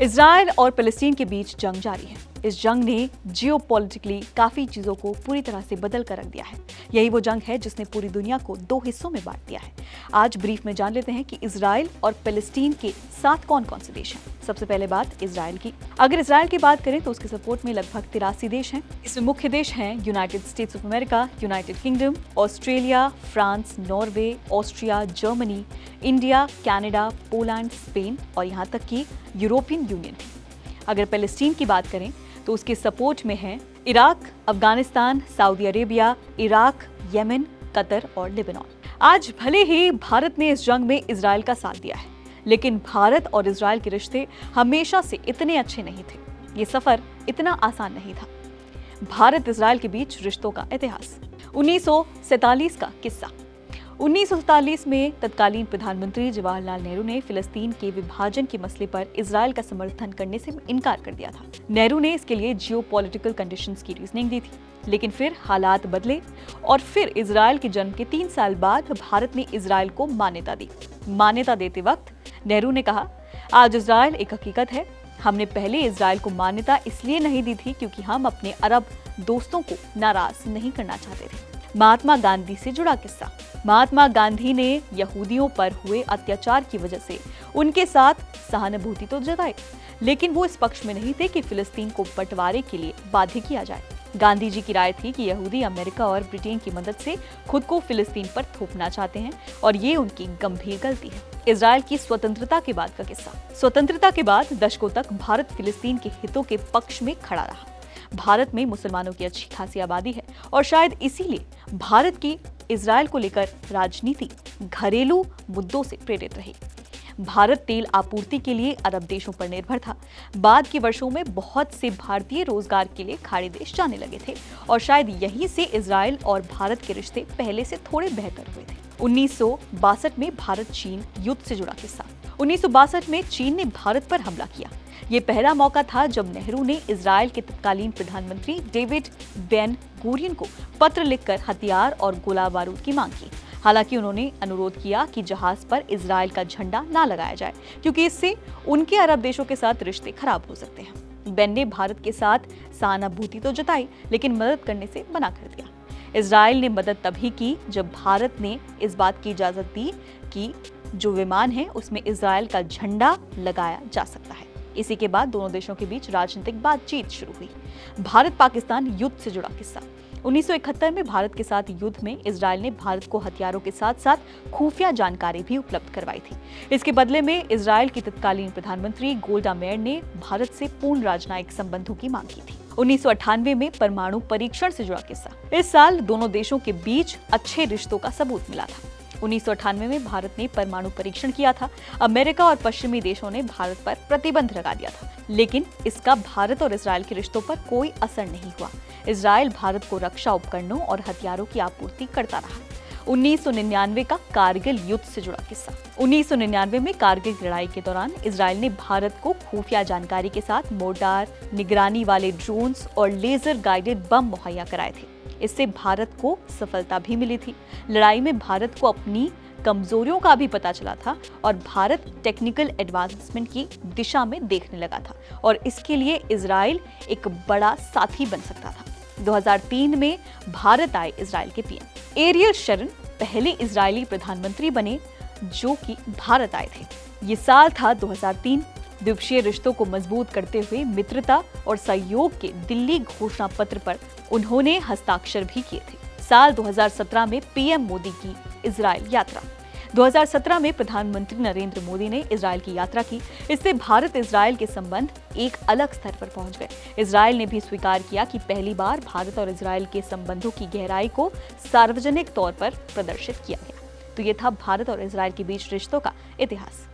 Israel और फिलिस्तीन के बीच जंग जारी है। इस जंग ने जियोपॉलिटिकली काफी चीजों को पूरी तरह से बदल कर रख दिया है। यही वो जंग है जिसने पूरी दुनिया को दो हिस्सों में बांट दिया है। आज ब्रीफ में जान लेते हैं कि इजराइल और फिलिस्तीन के साथ कौन कौन से देश हैं। सबसे पहले बात इजराइल की। अगर इजराइल की बात करें तो उसके सपोर्ट में लगभग 83 देश हैं। इसमें मुख्य देश हैं United states of America, United kingdom, Australia, France, Norway, Austria, Germany, India, Canada, Poland, Spain और यहाँ तक कि यूरोपियन यूनियन भी। अगर फिलिस्तीन की बात करें तो उसके सपोर्ट में हैं Iraq, Afghanistan, Saudi Arabia, Iraq, Yemen, Qatar और लेबनान। आज भले ही भारत ने इस जंग में इजराइल का साथ दिया है, लेकिन भारत और इजराइल के रिश्ते हमेशा से इतने अच्छे नहीं थे। ये सफर इतना आसान नहीं था। भारत इजराइल के बीच रिश्तों का इतिहास। 1947 का किस्सा। 1947 में तत्कालीन प्रधानमंत्री जवाहरलाल नेहरू ने फिलिस्तीन के विभाजन के मसले पर इजराइल का समर्थन करने से इनकार कर दिया था। नेहरू ने इसके लिए जियोपॉलिटिकल कंडीशंस की रीजनिंग दी थी, लेकिन फिर हालात बदले और फिर इजराइल के जन्म के 3 साल बाद भारत ने इजराइल को मान्यता दी। मान्यता देते वक्त नेहरू ने कहा, आज इजराइल एक हकीकत है। हमने पहले इजराइल को मान्यता इसलिए नहीं दी थी क्योंकि हम अपने अरब दोस्तों को नाराज नहीं करना चाहते थे। महात्मा गांधी से जुड़ा किस्सा। महात्मा गांधी ने यहूदियों पर हुए अत्याचार की वजह से उनके साथ सहानुभूति तो जताई, लेकिन वो इस पक्ष में नहीं थे कि फिलिस्तीन को बंटवारे के लिए बाध्य किया जाए। गांधी जी की राय थी कि यहूदी अमेरिका और ब्रिटेन की मदद से खुद को फिलिस्तीन पर थोपना चाहते हैं और ये उनकी गंभीर गलती है। इजराइल की स्वतंत्रता के बाद का किस्सा। स्वतंत्रता के बाद दशकों तक भारत फिलिस्तीन के हितों के पक्ष में खड़ा रहा। भारत में मुसलमानों की अच्छी खासी आबादी है और शायद इसीलिए भारत की इजराइल को लेकर राजनीति घरेलू मुद्दों से प्रेरित रही। भारत तेल आपूर्ति के लिए अरब देशों पर निर्भर था। बाद के वर्षों में बहुत से भारतीय रोजगार के लिए खाड़ी देश जाने लगे थे और शायद यहीं से इजराइल और भारत के रिश्ते पहले से थोड़े बेहतर हुए थे। 1962 में भारत चीन युद्ध से जुड़ा किस्सा। 1962 में चीन ने भारत पर हमला किया। ये पहला मौका था जब नेहरू ने इजराइल के तत्कालीन प्रधानमंत्री डेविड बेन गुरियन को पत्र लिखकर हथियार और गोला बारूद की मांग की। हालांकि उन्होंने अनुरोध किया कि जहाज पर इजराइल का झंडा ना लगाया जाए क्योंकि इससे उनके अरब देशों के साथ रिश्ते खराब हो सकते हैं। बेन ने भारत के साथ सहानुभूति तो जताई, लेकिन मदद करने से मना कर दिया। इजराइल ने मदद तभी की जब भारत ने इस बात की इजाजत दी कि जो विमान है उसमें इजराइल का झंडा लगाया जा सकता है। इसी के बाद दोनों देशों के बीच राजनीतिक बातचीत शुरू हुई। भारत पाकिस्तान युद्ध से जुड़ा किस्सा। 1971 में भारत के साथ युद्ध में इजराइल ने भारत को हथियारों के साथ साथ खुफिया जानकारी भी उपलब्ध करवाई थी। इसके बदले में इजराइल की तत्कालीन प्रधानमंत्री गोल्डा मेयर ने भारत से पूर्ण राजनयिक संबंधों की मांग की थी। 1998 में परमाणु परीक्षण से जुड़ा किस्सा। इस साल दोनों देशों के बीच अच्छे रिश्तों का सबूत मिला था। 1998 में भारत ने परमाणु परीक्षण किया था। अमेरिका और पश्चिमी देशों ने भारत पर प्रतिबंध लगा दिया था, लेकिन इसका भारत और इजराइल के रिश्तों पर कोई असर नहीं हुआ। इजराइल भारत को रक्षा उपकरणों और हथियारों की आपूर्ति करता रहा। 1999 का कारगिल युद्ध से जुड़ा किस्सा। 1999 में कारगिल लड़ाई के दौरान इजराइल ने भारत को खुफिया जानकारी के साथ मोर्टार, निगरानी वाले ड्रोन्स और लेजर गाइडेड बम मुहैया कराए थे। इससे भारत को सफलता भी मिली थी। लड़ाई में भारत को अपनी कमजोरियों का भी पता चला था और भारत टेक्निकल एडवांसमेंट की दिशा में देखने लगा था और इसके लिए इजराइल एक बड़ा साथी बन सकता था। 2003 में भारत आए इजराइल के पीएम। एरियल शरन पहले इजरायली प्रधानमंत्री बने जो कि भारत आए थे। ये साल था 2003। द्विपक्षीय रिश्तों को मजबूत करते हुए मित्रता और सहयोग के दिल्ली घोषणा पत्र पर उन्होंने हस्ताक्षर भी किए थे। साल 2017 में पीएम मोदी की इजराइल यात्रा। 2017 में प्रधानमंत्री नरेंद्र मोदी ने इजराइल की यात्रा की। इससे भारत इजराइल के संबंध एक अलग स्तर पर पहुंच गए। इजराइल ने भी स्वीकार किया कि पहली बार भारत और इजराइल के संबंधों की गहराई को सार्वजनिक तौर पर प्रदर्शित किया गया। तो ये था भारत और इजराइल के बीच रिश्तों का इतिहास।